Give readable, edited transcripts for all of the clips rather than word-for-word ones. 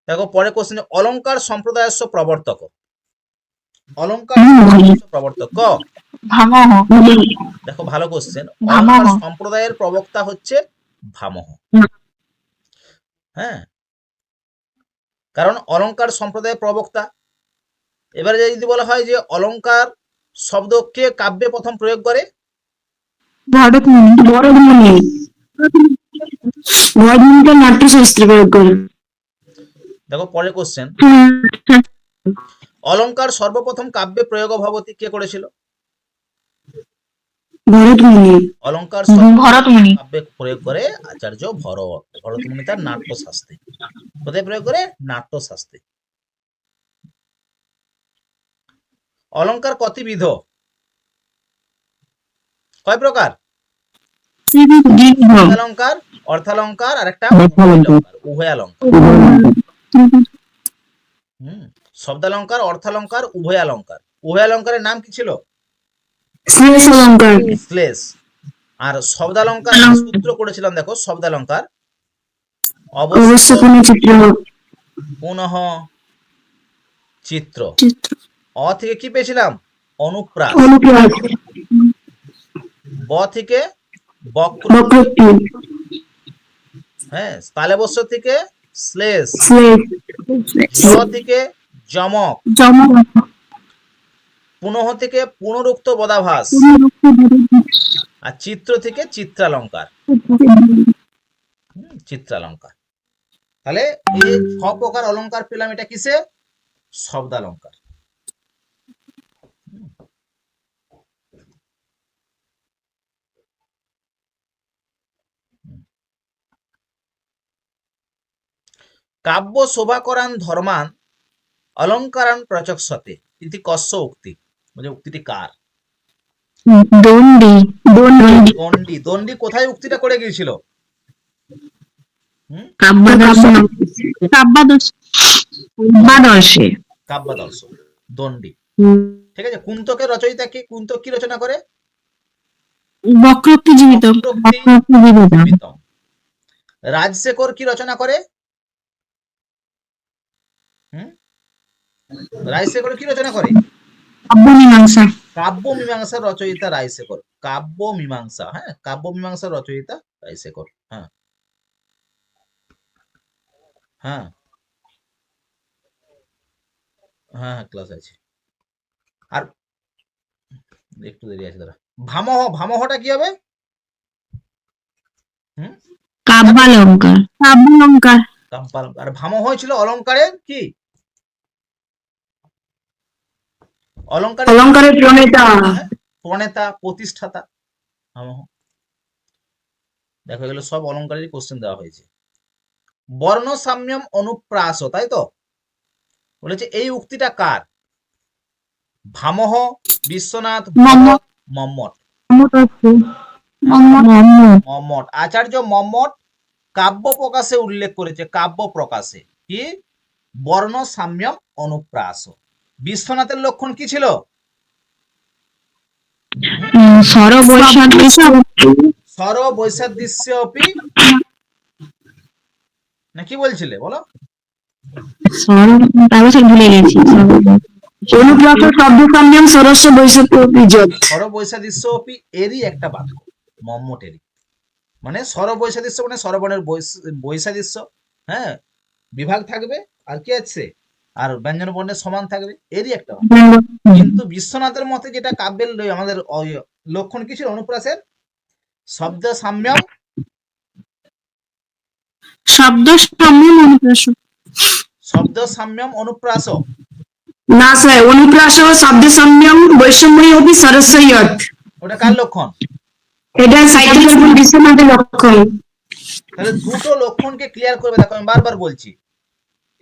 দেখো পরে কোশ্চেন, অলংকার সম্প্রদায়স্য প্রবর্তক। অলংকার প্রবর্তক ক। দেখো ভালো কোশ্চেন, অলংকার সম্প্রদায়ের প্রবক্তা হচ্ছে ভামহ। হ্যাঁ, কারণ অলংকার সম্প্রদায়ের প্রবক্তা। এবারে যদি বলা হয় যে অলংকার শব্দকে কাব্যে প্রথম প্রয়োগ করে, নাট্যশাস্ত্রে প্রয়োগ করে। দেখো পরের কোশ্চেন, অলংকার সর্বপ্রথম কাব্যে প্রয়োগ ভবতি কে করেছিল? ভরতমুনি। অলংকার ভরতমুনি কাব্যে প্রয়োগ করে আচার্য ভরত। ভরতমুনি তার নাট্যশাস্ত্রে। কোথায় প্রয়োগ করে? নাট্যশাস্ত্রে। অলংকার কতিবিধ? কয় প্রকার? অলংকার, অর্থালংকার আর একটা উভয়ালংকার। শব্দালংকার, অর্থালংকার, উভয়ালংকার। উভয়ালংকারের নাম কি ছিল? শ্লেষ অলংকার। শ্লেষ। আর শব্দালংকার সূত্র করেছিলাম, দেখো শব্দালংকার অবশ্য চিত্র, পুনঃ চিত্র। অ থেকে কি পেয়েছিলাম? অনুপ্রাস। ব থেকে বক্রোক্তি। হ্যাঁ, তালবস্য থেকে শ্লেষ। জ থেকে যমক। পুনঃ থেকে পুনরুক্ত বদাভাস। আর চিত্র থেকে চিত্রালংকার। চিত্রালংকার। তাহলে এই 6 প্রকার অলংকার পেলাম, এটা কিসে? শব্দালংকার। কাব্য শোভাকরান ধর্মান অলংকারান প্রচক্ষতে ইতি কস্য উক্তি। মানে উক্তিটি কার? দণ্ডী। দণ্ডী। দণ্ডী কোথায় উক্তিটা করে গিয়েছিল? কাব্যাদর্শে। কাব্যাদর্শ। দণ্ডী। ঠিক আছে। কুন্তকের রচয়িতা কি? কুন্তক কি রচনা করে? বক্রোক্তি জীবিতম। রাজশেখর কি রচনা করে? রাজশেখর কি রচনা করে? কাব্যমীমাংসা। কাব্যমীমাংসার রচয়িতা রাজশেখর। কাব্যমীমাংসা। হ্যাঁ, কাব্যমীমাংসার রচয়িতা রাজশেখর। হ্যাঁ হ্যাঁ হ্যাঁ, ক্লাস আছে। আর একটু দেরি আছে, দাঁড়া। ভামহ। ভামহটা কি হবে? কাব্যালংকার। কাব্যালংকার। কাব্যালংকার। আর ভামহ ছিল অলংকারের কি? অলংকারের প্রণেতা। প্রণেতা, প্রতিষ্ঠাতা। ভামহ। দেখো এগুলো সব অলংকারেরই কোশ্চেন দেওয়া হয়েছে। বর্ণ সাম্যম অনুপ্রাস, তাই তো? বলেছে এই উক্তিটা কার? ভামহ, বিশ্বনাথ, ভরত, মম্মট। মম্মট। আচার্য মম্মট কাব্য প্রকাশে উল্লেখ করেছে। কাব্য প্রকাশে কি? বর্ণ সাম্যম অনুপ্রাস। বিশ্বনাথের লক্ষণ কি ছিল? স্বরবৈসাদৃশ্য অপি। না কি বলছিলে বলো? ভুলে গেছি। অনুপ্রাস শব্দ সাম্যম সরস্ব বৈসাদৃশ্য অপি যৎ। স্বরবৈসাদৃশ্য অপি এরই একটা বাক্য, মম্মটেরই। মানে স্বরবৈসাদৃশ্য মানে স্বরবর্ণের বৈসাদৃশ্য। হ্যাঁ, বিভাগ থাকবে আর কি আছে, আর ব্যঞ্জন বর্ণের সমান থাকবে, এরই একটা। কিন্তু বিশ্বনাথের মতে যেটা কাব্যের আমাদের লক্ষণ কি ছিল অনুপ্রাসের? শব্দ সাম্যম। শব্দ সাম্যম অনুপ্রাস। শব্দ সাম্যম অনুপ্রাস। না স্যার, অনুপ্রাস শব্দ সাম্যম বৈষম্যই অপি সরস্বয়ৎ। ওটা কার লক্ষণ? এটা সাহিত্যের বিশ্বনাথের লক্ষণ। তাহলে দুটো লক্ষণকে ক্লিয়ার করবে। দেখো আমি বারবার বলছি,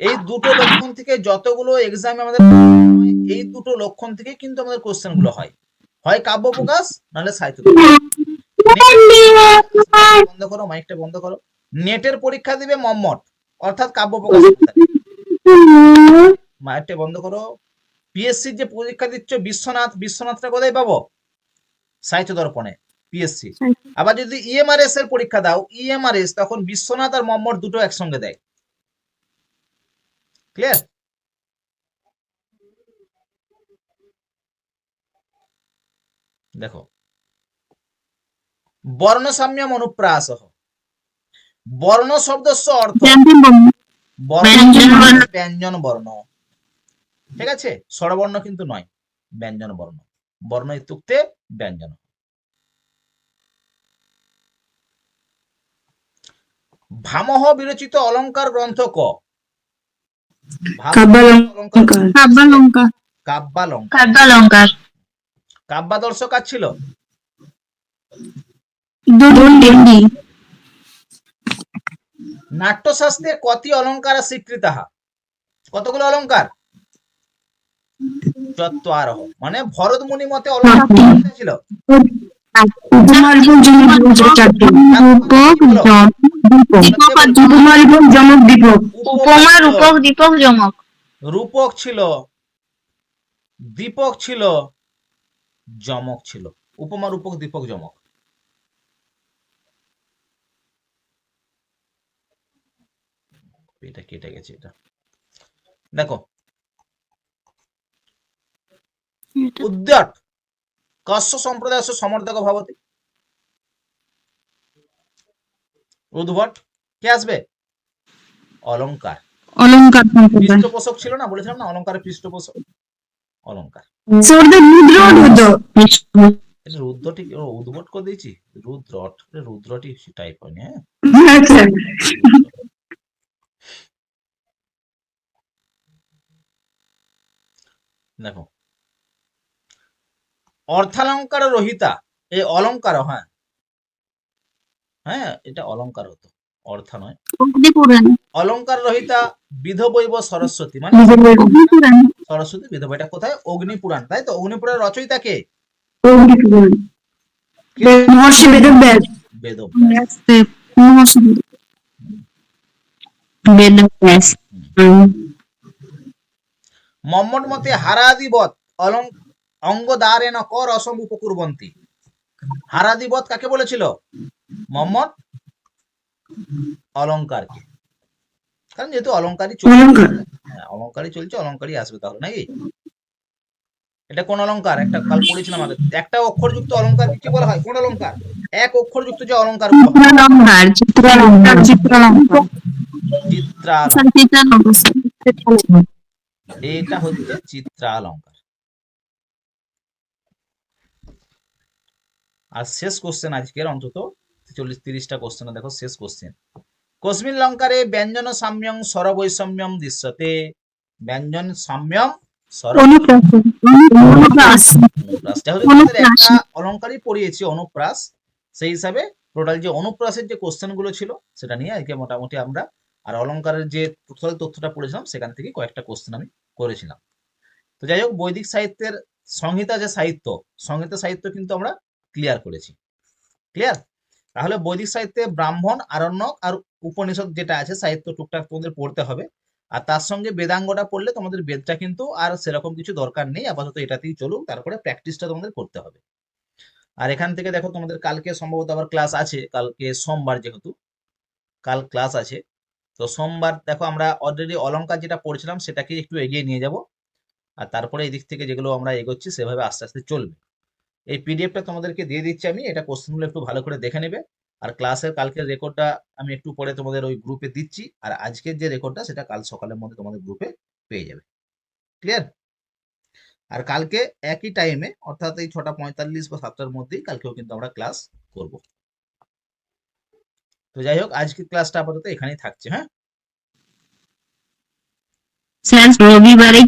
এই দুটো লক্ষণ থেকে যতগুলো এক্সামে আমাদের, এই দুটো লক্ষণ থেকে কিন্তু আমাদের কোশ্চেন গুলো হয়। হয় কাব্য প্রকাশ, নাহলে সাহিত্য। বন্ধ করো, মাইকটা বন্ধ করো। নেটের পরীক্ষা দিবে মম্মট, অর্থাৎ কাব্য প্রকাশ। মাইকটা বন্ধ করো। পিএসসি যে পরীক্ষা দিচ্ছ বিশ্বনাথ, বিশ্বনাথটা কোথায় পাবো? সাহিত্য দর্পণে, পিএসসি। আবার যদি ইএমআরএস এর পরীক্ষা দাও, ইএমআরএস তখন বিশ্বনাথ আর মম্মট দুটো একসঙ্গে দেয়। ক্লিয়ার? দেখো, বর্ণসাম্যম অনুপ্রাসঃ। বর্ণ শব্দস্য অর্থ ব্যঞ্জন বর্ণ। ঠিক আছে, স্বরবর্ণ কিন্তু নয়, ব্যঞ্জন বর্ণ। বর্ণ ইত্যুক্তে ব্যঞ্জন। ভামহ বিরচিত অলঙ্কার গ্রন্থ ক? কাব্যালঙ্কার। কাব্যাদর্শ কার ছিল? নাট্যশাস্ত্রে কতি অলঙ্কার স্বীকৃতাঃ? কতগুলো অলঙ্কার? চত্বরঃ। মানে ভরত মুনি মতে অলঙ্কার ছিল উপমা, রূপক, দীপক, যমক। রূপক ছিল, দীপক ছিল, যমক ছিল। উপমা, রূপক, দীপক, যমক। এটা কেটে গেছে, এটা দেখো। উদ্যট কস্য সম্প্রদায়স্য সমর্থক ভবতি? উদ্ভট কে আসবে? অলঙ্কার। পৃষ্ঠপোষক ছিল না, বলেছিলাম না অলঙ্কারের পৃষ্ঠপোষক অলঙ্কার। রুদ্রটি উদ্ভট করে দিয়েছি, রুদ্রটি টাইপ হয়নি। হ্যাঁ, দেখো, অর্থালঙ্কার রহিতা, এই অলঙ্কার। হ্যাঁ হ্যাঁ, এটা অলঙ্কার হতো, অর্থ নয়। অলঙ্কার রহিতা বিধবৈব সরস্বতী, মানে সরস্বতী বিধবা। এটা কোথায়? অগ্নিপুরাণ, তাই তো? অগ্নিপুরাণ রচয়িতা কে? বেদব্যাস। মম্মট মতে হারাদিবৎ অঙ্গদারেণ ক রসম উপকুর্বন্তি। হারাদিবৎ কাকে বলেছিল? মম্মট অলঙ্কারকে। কারণ যেহেতু অলঙ্কারই চলছে, অলঙ্কারই চলছে, অলঙ্কারই আসবে তাহলে, নাকি? এটা কোন অলঙ্কার? একটা কাল পড়েছিলাম আগে। একটা অক্ষরযুক্ত অলঙ্কার কি বলা হয়? কোন অলঙ্কার? এক অক্ষরযুক্ত যে অলঙ্কার, এটা হচ্ছে চিত্রালঙ্কার। আর শেষ কোশ্চেন আজকের, অন্তত 40-30টা কোশ্চেন দেখো, শেষ কোশ্চেন। কস্মিন লঙ্কারে ব্যঞ্জন সাম্যং স্বর বৈষম্যম দৃশ্যতে? ব্যঞ্জন সাম্যম একটা অলঙ্কারই পড়িয়েছি, অনুপ্রাস। সেই হিসাবে টোটাল যে অনুপ্রাসের যে কোশ্চেন গুলো ছিল সেটা নিয়ে আজকে মোটামুটি আমরা, আর অলঙ্কারের যে টোটাল তথ্যটা পড়েছিলাম সেখান থেকে কয়েকটা কোশ্চেন আমি করেছিলাম। তো যাই হোক, বৈদিক সাহিত্যের সংহিতা যে সাহিত্য, সংহিতা সাহিত্য কিন্তু আমরা ক্লিয়ার করেছি। ক্লিয়ার? তাহলে বৈদিক সাহিত্যে ব্রাহ্মণ, আরণ্যক আর উপনিষদ যেটা আছে সাহিত্য, টুকটাক তোমাদের পড়তে হবে। আর তার সঙ্গে বেদাঙ্গটা পড়লে তোমাদের বেদটা কিন্তু আর সেরকম কিছু দরকার নেই, আপাতত এটাতেই চলুক। তারপরে প্র্যাকটিসটা তোমাদের করতে হবে। আর এখান থেকে দেখো, তোমাদের কালকে সম্ভবত আবার ক্লাস আছে, কালকে সোমবার, যেহেতু কাল ক্লাস আছে। তো সোমবার দেখো, আমরা অলরেডি অলঙ্কার যেটা পড়ছিলাম সেটাকে একটু এগিয়ে নিয়ে যাব। আর তারপরে এই দিক থেকে যেগুলো আমরা এগোচ্ছি সেভাবে আস্তে আস্তে চলবে। এই পিডিএফটা তোমাদেরকে দিয়ে দিচ্ছি আমি, এটা কোশ্চেনগুলো একটু ভালো করে দেখে নেবে। আর ক্লাসের কালকের রেকর্ডটা আমি একটু পরে তোমাদের ওই গ্রুপে দিচ্ছি, আর আজকের যে রেকর্ডটা সেটা কাল সকালের মধ্যে তোমাদের গ্রুপে পেয়ে যাবে। ক্লিয়ার? আর কালকে একই টাইমে, অর্থাৎ এই 6:45 বা 7টার মধ্যেই কালকেও কিন্তু আমরা ক্লাস করব। তো যাই হোক, আজকের ক্লাসটা আপাতত এখানেই থাকছে। হ্যাঁ, রবিবারে